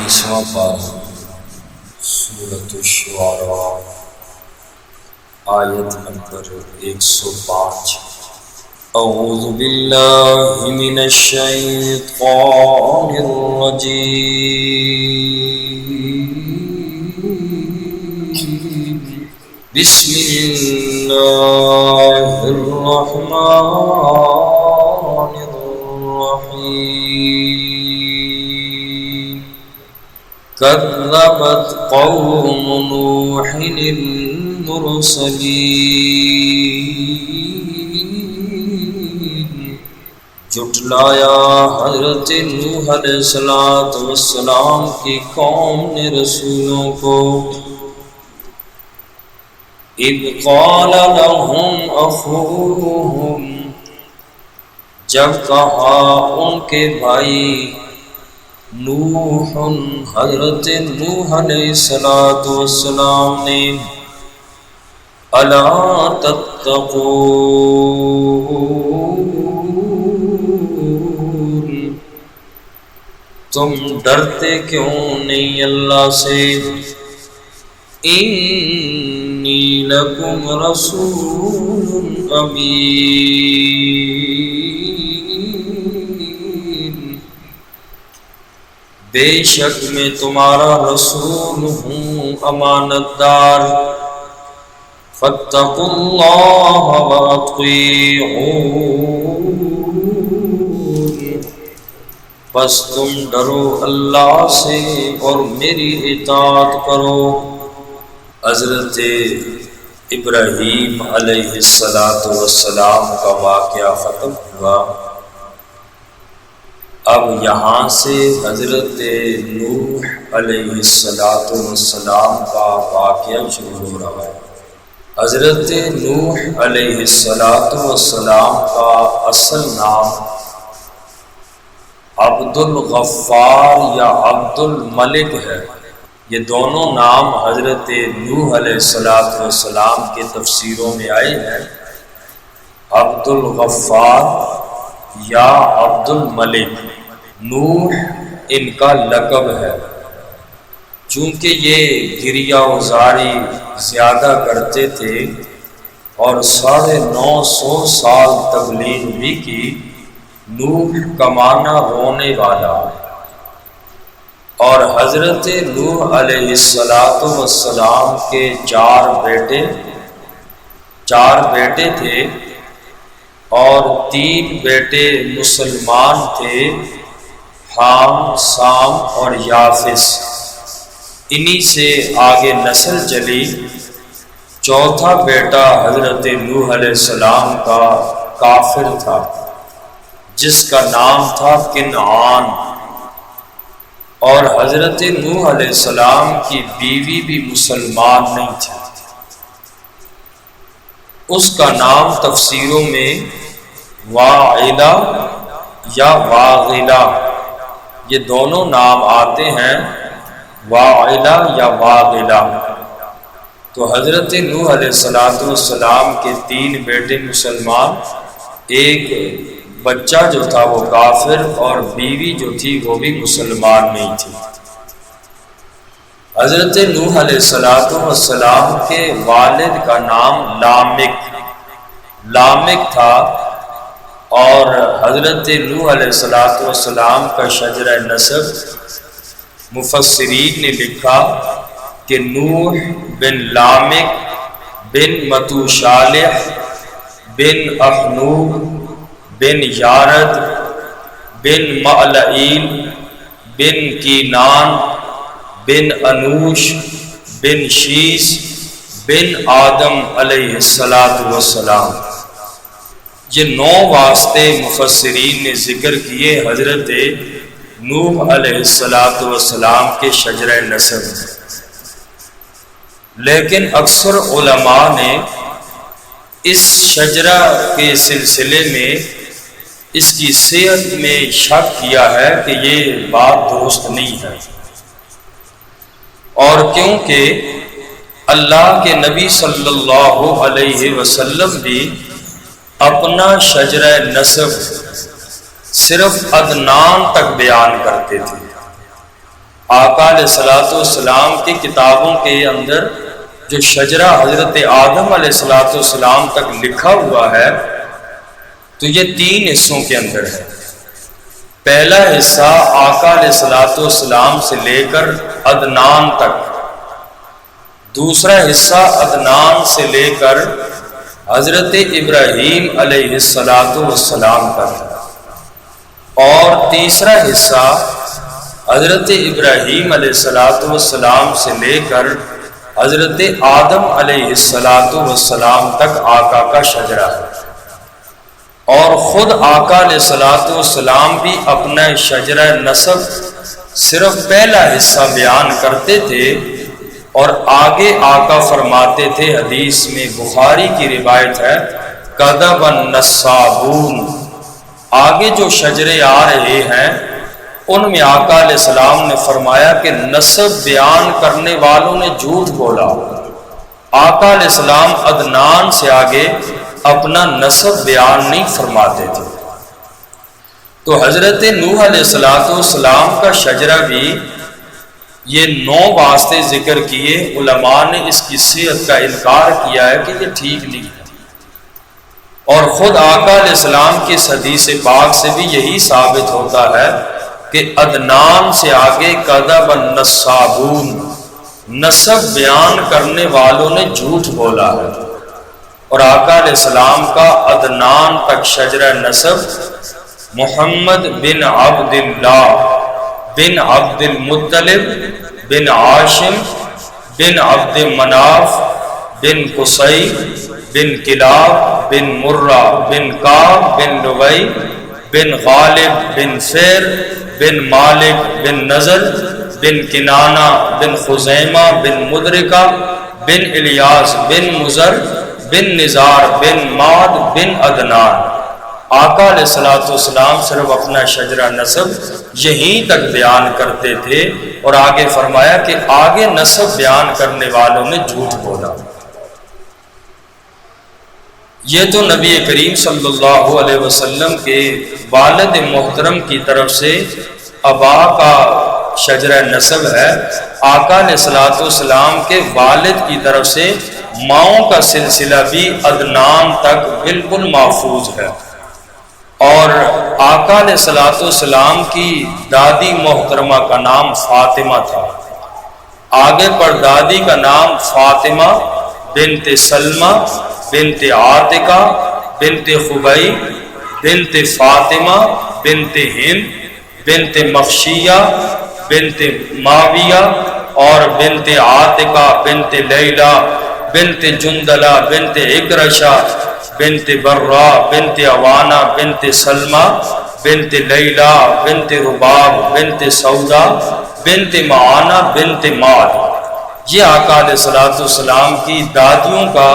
21واں پارہ سورۃ الشعراء آیت نمبر 105۔ اعوذ باللہ من الشیطان الرجیم، بسم اللہ الرحمن الرحیم۔ کذبت قوم نوح المرسلین، جھٹلایا حضرت نوح علیہ السلام کی قوم نے رسولوں کو۔ اذ قال لهم اخوهم، جب کہا ان کے بھائی نوح حضرت نوح علیہ السلام نے، الا تتقون، تم ڈرتے کیوں نہیں اللہ سے؟ انی لکم رسول امین، بے شک میں تمہارا رسول ہوں امانت دار۔ فاتقوا اللہ واطیعون، بس تم ڈرو اللہ سے اور میری اطاعت کرو۔ حضرت ابراہیم علیہ السلام کا واقعہ ختم ہوا، اب یہاں سے حضرت نوح علیہ السلام کا واقعہ شروع ہو رہا ہے۔ حضرت نوح علیہ السلام کا اصل نام عبد الغفار یا عبد الملک ہے۔ یہ دونوں نام حضرت نوح علیہ السلام کے تفسیروں میں آئے ہیں، عبد الغفار یا عبد الملک۔ نوح ان کا لقب ہے، چونکہ یہ گریہ وزاری زیادہ کرتے تھے اور 950 سال تبلیغ بھی کی۔ نوح کا معنی رونے والا، اور حضرت نوح علیہ السلام کے چار بیٹے تھے اور 3 بیٹے مسلمان تھے، حام، سام اور یافس۔ انہی سے آگے نسل چلی۔ چوتھا بیٹا حضرت نوح علیہ السلام کا کافر تھا، جس کا نام تھا کنعان، اور حضرت نوح علیہ السلام کی بیوی بھی مسلمان نہیں تھی، اس کا نام تفسیروں میں واعلہ یا واغلہ، یہ دونوں نام آتے ہیں، واعلہ یا واغلہ۔ تو حضرت نوح علیہ السلام کے 3 بیٹے مسلمان، ایک بچہ جو تھا وہ کافر، اور بیوی جو تھی وہ بھی مسلمان نہیں تھی۔ حضرت نوح علیہ السلام کے والد کا نام لامک تھا، اور حضرت نوح علیہ السلام کا شجرہ نسب مفسرین نے لکھا کہ نوح بن لامک بن متوشالح بن اخنوب بن یارد بن مألئیل بن کینان بن انوش بن شیس بن آدم علیہ السلام۔ یہ 9 واسطے مفسرین نے ذکر کیے حضرت نوح علیہ السلام کے شجرہ نسب، لیکن اکثر علماء نے اس شجرہ کے سلسلے میں اس کی صحت میں شک کیا ہے کہ یہ بات درست نہیں ہے، اور کیونکہ اللہ کے نبی صلی اللہ علیہ وسلم بھی اپنا شجرہ نسب صرف عدنان تک بیان کرتے تھے، آقا علیہ الصلوۃ والسلام کی کتابوں کے اندر جو شجرہ حضرت آدم علیہ الصلوۃ والسلام تک لکھا ہوا ہے تو یہ 3 حصوں کے اندر ہے۔ پہلا حصہ آقا علیہ الصلوۃ والسلام سے لے کر عدنان تک، دوسرا حصہ عدنان سے لے کر حضرت ابراہیم علیہ الصلوۃ والسلام تک، اور تیسرا حصہ حضرت ابراہیم علیہ الصلوۃ والسلام سے لے کر حضرت آدم علیہ الصلوۃ والسلام تک آقا کا شجرہ ہے۔ اور خود آقا علیہ الصلوۃ والسلام بھی اپنا شجرہ نسب صرف پہلا حصہ بیان کرتے تھے، اور آگے آقا فرماتے تھے، حدیث میں بخاری کی روایت ہے، کذب النصابون، آگے جو شجرے آ رہے ہیں ان میں آقا علیہ السلام نے فرمایا کہ نسب بیان کرنے والوں نے جھوٹ بولا۔ آقا علیہ السلام عدنان سے آگے اپنا نسب بیان نہیں فرماتے تھے۔ تو حضرت نوح علیہ السلام کا شجرہ بھی یہ 9 واسطے ذکر کیے، علماء نے اس کی صحت کا انکار کیا ہے کہ یہ ٹھیک نہیں ہے، اور خود آقا علیہ السلام کی اس حدیث پاک سے بھی یہی ثابت ہوتا ہے کہ عدنان سے آگے کذب النصابون، نسب بیان کرنے والوں نے جھوٹ بولا ہے، اور آقا علیہ السلام کا عدنان تک شجرہ نسب محمد بن عبد اللہ بن عبد المطلب بن عاشم بن عبد مناف بن قصی بن کلاب بن مرہ بن کعب بن لوی بن غالب بن فیر بن مالک بن نضر بن کنانہ بن خزیمہ بن مدرکہ بن الیاس بن مزر بن نزار بن ماد بن عدنان۔ آقا علیہ الصلوۃ والسلام صرف اپنا شجرہ نسب یہیں تک بیان کرتے تھے، اور آگے فرمایا کہ آگے نسب بیان کرنے والوں نے جھوٹ بولا۔ یہ تو نبی کریم صلی اللہ علیہ وسلم کے والد محترم کی طرف سے ابا کا شجرہ نسب ہے۔ آقا علیہ الصلوۃ والسلام کے والد کی طرف سے ماؤں کا سلسلہ بھی عدنان تک بالکل محفوظ ہے، اور آقا علیہ الصلوۃ والسلام کی دادی محترمہ کا نام فاطمہ تھا، آگے پر دادی کا نام فاطمہ بنت سلمہ بنت عاتقہ بنت خبئی بنت فاطمہ بنت ہند بنت مخشیہ بنت معاویہ اور بنت عاتقہ بنت لیلہ بنت جندلہ بنت اکرشہ بنت برہ بنت عوانہ بنت سلمہ بنت لیلہ بنت رباب بنت سودا بنت معانہ بنت ماد۔ یہ آقا علیہ الصلوۃ والسلام کی دادیوں کا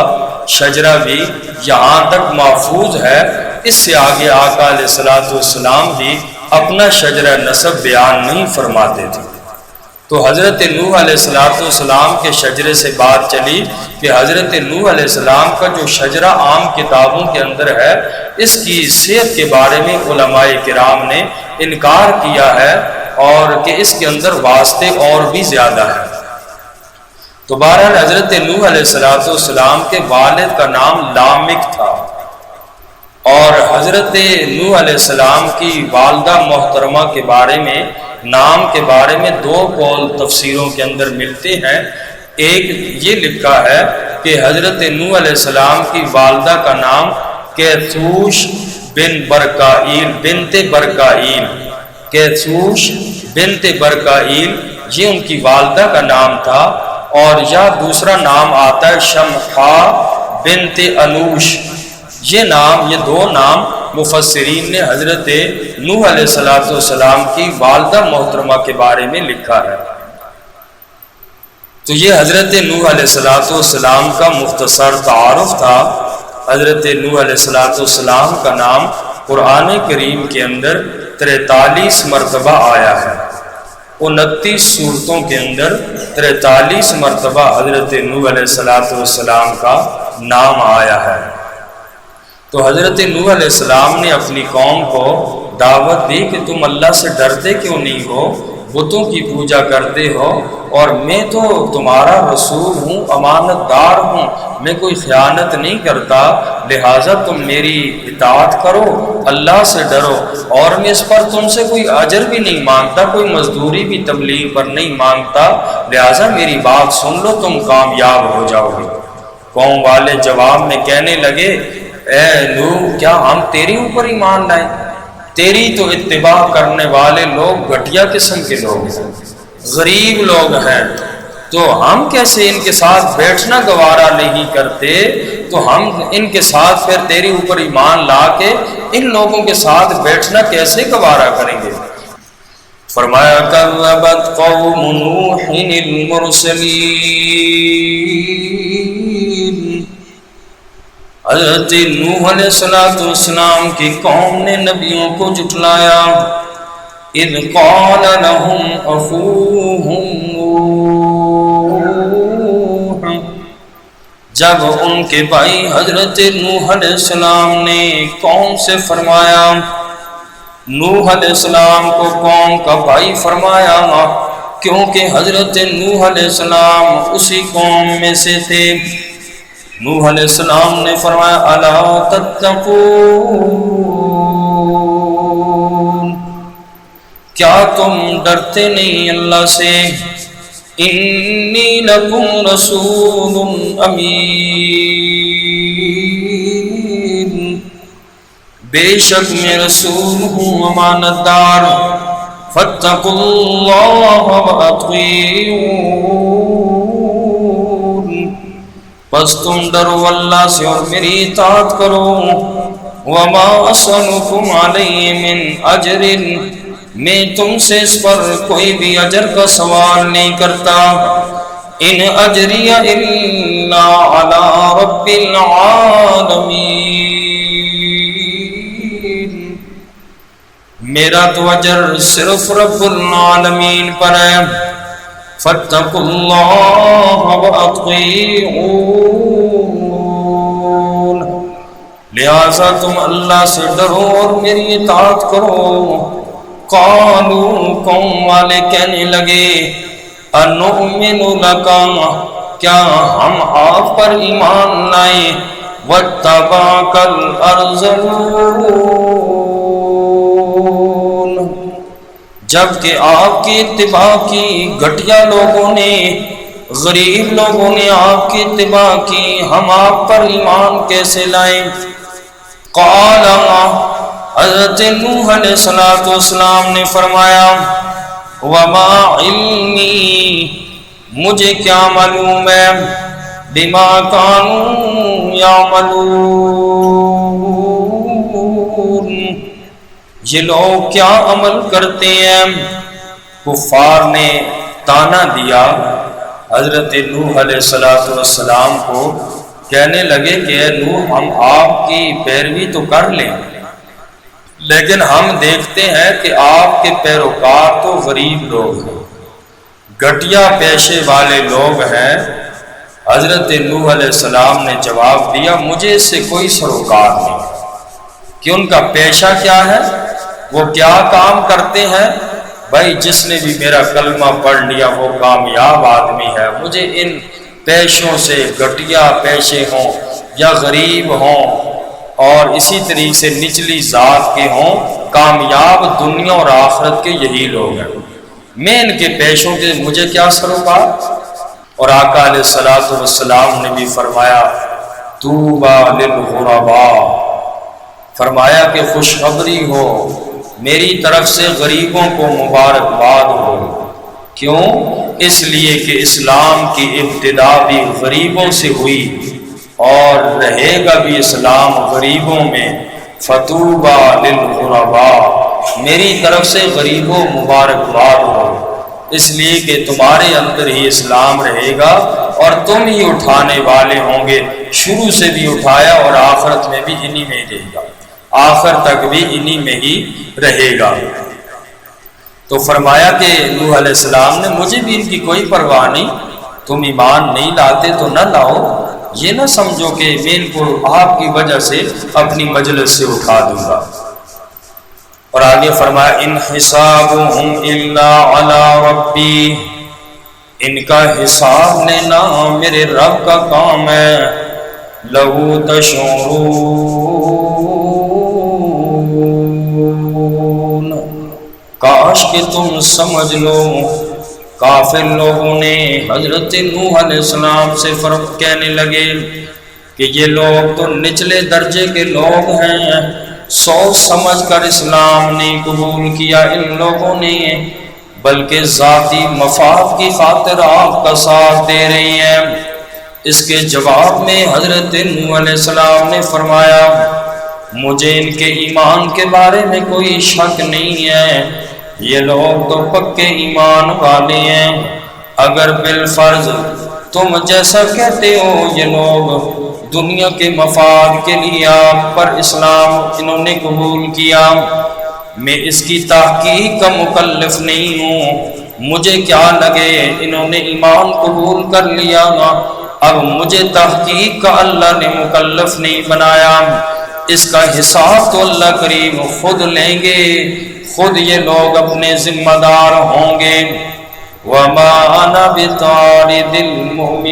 شجرہ بھی یہاں تک محفوظ ہے۔ اس سے آگے آقا علیہ الصلوۃ والسلام بھی اپنا شجرہ نسب بیان نہیں فرماتے تھے۔ تو حضرت نوح علیہ السلام کے شجرے سے بات چلی کہ حضرت نوح علیہ السلام کا جو شجرہ عام کتابوں کے اندر ہے، اس کی صحت کے بارے میں علماء کرام نے انکار کیا ہے، اور کہ اس کے اندر واسطے اور بھی زیادہ ہیں۔ تو بہرحال حضرت نوح علیہ السلام کے والد کا نام لامک تھا، اور حضرت نوح علیہ السلام کی والدہ محترمہ کے بارے میں نام کے بارے میں 2 قول تفسیروں کے اندر ملتے ہیں۔ ایک یہ لکھا ہے کہ حضرت نوح علیہ السلام کی والدہ کا نام کیتھوش بن برکائیل بنت برکائیل، کیتھوش بنت برکائیل یہ ان کی والدہ کا نام تھا، اور یا دوسرا نام آتا ہے شمحا بنت انوش۔ یہ 2 نام مفسرین نے حضرت نوح علیہ السلام کی والدہ محترمہ کے بارے میں لکھا ہے۔ تو یہ حضرت نوح علیہ السلام کا مختصر تعارف تھا۔ حضرت نوح علیہ السلام کا نام قرآن کریم کے اندر 43 مرتبہ آیا ہے، 29 سورتوں کے اندر 43 مرتبہ حضرت نوح علیہ السلام کا نام آیا ہے۔ تو حضرت نوح علیہ السلام نے اپنی قوم کو دعوت دی کہ تم اللہ سے ڈرتے کیوں نہیں ہو، بتوں کی پوجا کرتے ہو، اور میں تو تمہارا رسول ہوں، امانت دار ہوں، میں کوئی خیانت نہیں کرتا، لہٰذا تم میری اطاعت کرو، اللہ سے ڈرو، اور میں اس پر تم سے کوئی اجر بھی نہیں مانگتا، کوئی مزدوری بھی تبلیغ پر نہیں مانگتا، لہٰذا میری بات سن لو، تم کامیاب ہو جاؤ گے۔ قوم والے جواب میں کہنے لگے، اے نوح، کیا ہم تیرے اوپر ایمان لائیں؟ تیری تو اتباع کرنے والے لوگ گھٹیا قسم کے لوگ ہیں، غریب لوگ ہیں، تو ہم کیسے ان کے ساتھ بیٹھنا گوارا نہیں کرتے، تو ہم ان کے ساتھ پھر تیرے اوپر ایمان لا کے ان لوگوں کے ساتھ بیٹھنا کیسے گوارا کریں گے؟ فرمایا کذبت قوم نوح المرسلین، حضرت نوح علیہ السلام کی قوم نے نبیوں کو جھٹلایا۔ اذ قال لهم اخوهم نوح، جب ان کے بھائی حضرت نوح علیہ السلام نے قوم سے فرمایا، نوح علیہ السلام کو قوم کا بھائی فرمایا کیونکہ حضرت نوح علیہ السلام اسی قوم میں سے تھے۔ نوح علیہ السلام نے فرمایا، الا تتقون، کیا تم ڈرتے نہیں اللہ سے؟ انی لکم رسول امین، بے شک میں رسول ہوں امانت دار۔ فاتقوا اللہ واطیعون، پس تم ڈرو اللہ سے اور میری اطاعت کرو۔ وما اسألکم علیہ من اجر، میں تم سے اس پر کوئی بھی اجر کا سوال نہیں کرتا۔ ان اجری الا علی رب العالمین، میرا تو اجر صرف رب العالمین پر ہے۔ فاتقوا اللہ واطیعون، لہذا تم اللہ سے ڈرو اور میری اطاعت کرو۔ قالوا، قوم والے کہنے لگے، انؤمن لک، کیا ہم آپ پر ایمان لائیں؟ واتبعک الارذلون، جبکہ آپ کی اتباع کی گھٹیا لوگوں نے، غریب لوگوں نے آپ کی اتباع کی، ہم آپ پر ایمان کیسے لائیں؟ قال، حضرت نوح علیہ السلام نے فرمایا، وما علمی، مجھے کیا معلوم ہے، بما کانوا یعملون، یہ لوگ کیا عمل کرتے ہیں۔ کفار نے تانا دیا حضرت نوح علیہ السلام کو، کہنے لگے کہ اے نوح، ہم آپ کی پیروی تو کر لیں، لیکن ہم دیکھتے ہیں کہ آپ کے پیروکار تو غریب لوگ ہیں، گھٹیا پیشے والے لوگ ہیں۔ حضرت نوح علیہ السلام نے جواب دیا، مجھے اس سے کوئی سروکار نہیں کہ ان کا پیشہ کیا ہے، وہ کیا کام کرتے ہیں۔ بھائی جس نے بھی میرا کلمہ پڑھ لیا وہ کامیاب آدمی ہے، مجھے ان پیشوں سے، گھٹیا پیشے ہوں یا غریب ہوں اور اسی طریقے سے نچلی ذات کے ہوں، کامیاب دنیا اور آخرت کے یہی لوگ ہیں، میں ان کے پیشوں کے مجھے کیا سروکار۔ اور آقا علیہ السلام نے بھی فرمایا، طوبیٰ للغرباء، فرمایا کہ خوشخبری ہو میری طرف سے غریبوں کو مبارکباد ہو۔ کیوں؟ اس لیے کہ اسلام کی ابتدا بھی غریبوں سے ہوئی اور رہے گا بھی اسلام غریبوں میں۔ فطوبیٰ للغرباء، میری طرف سے غریبوں مبارکباد ہو، اس لیے کہ تمہارے اندر ہی اسلام رہے گا اور تم ہی اٹھانے والے ہوں گے، شروع سے بھی اٹھایا اور آخرت میں بھی انہی میں ہی رہے گا، آخر تک بھی انہی میں ہی رہے گا۔ تو فرمایا کہ نوح علیہ السلام نے، مجھے بھی ان کی کوئی پرواہ نہیں، تم ایمان نہیں لاتے تو نہ لاؤ، یہ نہ سمجھو کہ میں ان کو آپ کی وجہ سے اپنی مجلس سے اٹھا دوں گا۔ اور آگے فرمایا ان حسابهم الا علی ربی، ان کا حساب لینا میرے رب کا کام ہے. لہو تشعرون، کاش کہ تم سمجھ لو. کافر لوگوں نے حضرت نوح علیہ السلام سے فرق کہنے لگے کہ یہ لوگ تو نچلے درجے کے لوگ ہیں، سوچ سمجھ کر اسلام نہیں قبول کیا ان لوگوں نے، بلکہ ذاتی مفاد کی خاطر آپ کا ساتھ دے رہی ہیں. اس کے جواب میں حضرت نوح علیہ السلام نے فرمایا مجھے ان کے ایمان کے بارے میں کوئی شک نہیں ہے، یہ لوگ تو پکے ایمان والے ہیں. اگر بالفرض تم جیسا کہتے ہو یہ لوگ دنیا کے مفاد کے لیے آپ پر اسلام انہوں نے قبول کیا، میں اس کی تحقیق کا مکلف نہیں ہوں، مجھے کیا لگے انہوں نے ایمان قبول کر لیا، اب مجھے تحقیق کا اللہ نے مکلف نہیں بنایا. اس کا حساب تو اللہ کریم خود لیں گے، خود یہ لوگ اپنے ذمہ دار ہوں گے. وَمَا أَنَا بِطَارِدِ الْمُؤْمِنِينَ،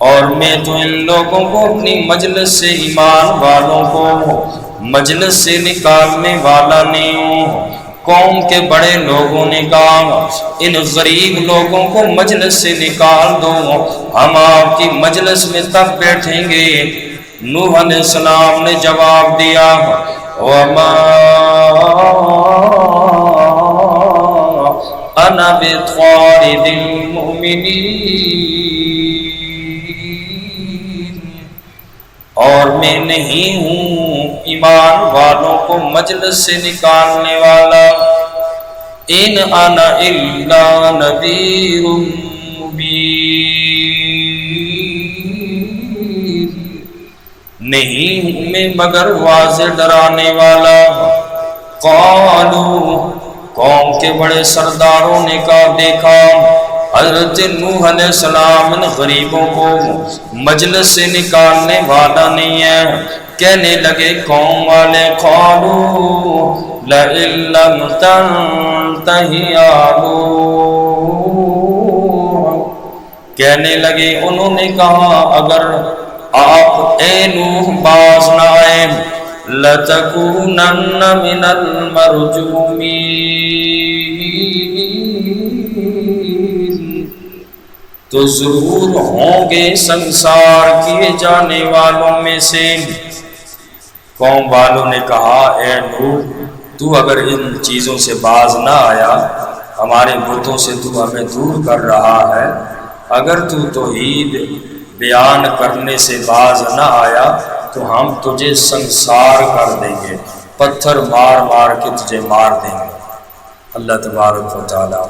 اور میں تو ان لوگوں کو اپنی مجلس سے، ایمان والوں کو مجلس سے نکالنے والا نہیں ہوں. قوم کے بڑے لوگوں نے کہا ان غریب لوگوں کو مجلس سے نکال دو، ہم آپ کی مجلس میں تب بیٹھیں گے. نوح علیہ السلام نے جواب دیا وَمَا أَنَا بِطَارِدِ الْمُؤْمِنِينَ، اور میں نہیں ہوں ایمان والوں کو مجلس سے نکالنے والا. ان انا الا نذیر مبین، نہیں ہوں میں مگر واضح ڈرانے والا. قالوا، قوم کے بڑے سرداروں نے کہا دیکھا حضرت نوح علیہ السلام ان غریبوں کو مجلس سے نکالنے والا نہیں ہے. کہنے لگے قوم والے قالوا لئن لم تنتہی یا نوح، کہنے لگے انہوں نے کہا اگر آپ اے نوح باز نہ آئے لَتَكُونَنَّ مِنَ الْمَرْجُومِينَ، تو ضرور ہوں گے سنسار کیے جانے والوں میں سے. قوم والوں نے کہا اے نوح تو اگر ان چیزوں سے باز نہ آیا، ہمارے بتوں سے تو ہمیں دور کر رہا ہے، اگر تو توحید بیان کرنے سے باز نہ آیا تو ہم تجھے سنسار کر دیں گے، پتھر مار مار کے تجھے مار دیں گے. اللہ تبارک و تعالیٰ